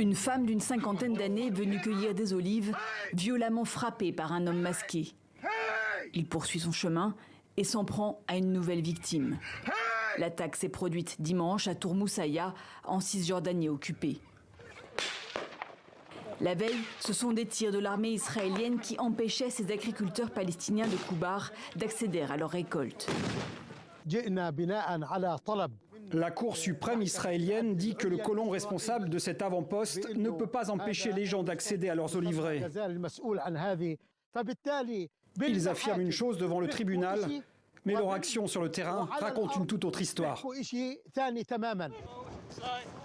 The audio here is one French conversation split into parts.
Une femme d'une cinquantaine d'années venue cueillir des olives, violemment frappée par un homme masqué. Il poursuit son chemin et s'en prend à une nouvelle victime. L'attaque s'est produite dimanche à Tourmoussaïa, en Cisjordanie occupée. La veille, ce sont des tirs de l'armée israélienne qui empêchaient ces agriculteurs palestiniens de Koubar d'accéder à leur récolte. La Cour suprême israélienne dit que le colon responsable de cet avant-poste ne peut pas empêcher les gens d'accéder à leurs oliveraies. Ils affirment une chose devant le tribunal, mais leur action sur le terrain raconte une toute autre histoire.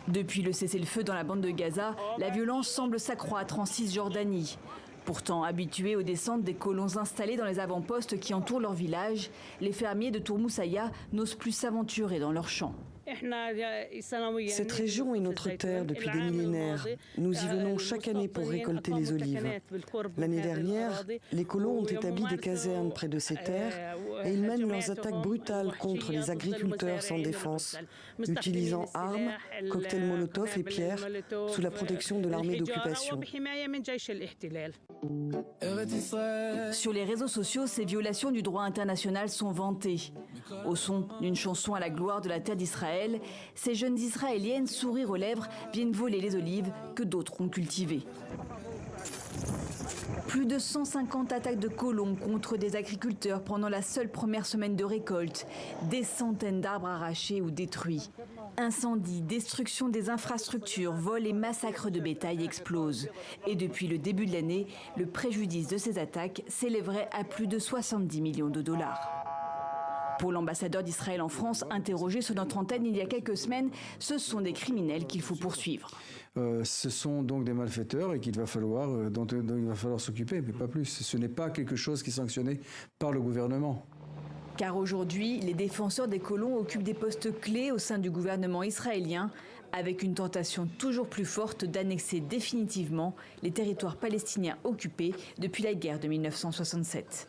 Depuis le cessez-le-feu dans la bande de Gaza, la violence semble s'accroître en Cisjordanie. Pourtant habitués aux descentes des colons installés dans les avant-postes qui entourent leur village, les fermiers de Tourmoussaïa n'osent plus s'aventurer dans leurs champs. Cette région est notre terre depuis des millénaires. Nous y venons chaque année pour récolter les olives. L'année dernière, les colons ont établi des casernes près de ces terres et ils mènent leurs attaques brutales contre les agriculteurs sans défense, utilisant armes, cocktails Molotov et pierres sous la protection de l'armée d'occupation. Sur les réseaux sociaux, ces violations du droit international sont vantées. Au son d'une chanson à la gloire de la terre d'Israël, ces jeunes Israéliennes, sourires aux lèvres, viennent voler les olives que d'autres ont cultivées. Plus de 150 attaques de colons contre des agriculteurs pendant la seule première semaine de récolte. Des centaines d'arbres arrachés ou détruits. Incendies, destruction des infrastructures, vols et massacres de bétail explosent. Et depuis le début de l'année, le préjudice de ces attaques s'élèverait à plus de 70 millions de dollars. Pour l'ambassadeur d'Israël en France, interrogé sur notre antenne il y a quelques semaines, ce sont des criminels qu'il faut poursuivre. Ce sont donc des malfaiteurs et dont il va falloir s'occuper, mais pas plus. Ce n'est pas quelque chose qui est sanctionné par le gouvernement. Car aujourd'hui, les défenseurs des colons occupent des postes clés au sein du gouvernement israélien, avec une tentation toujours plus forte d'annexer définitivement les territoires palestiniens occupés depuis la guerre de 1967.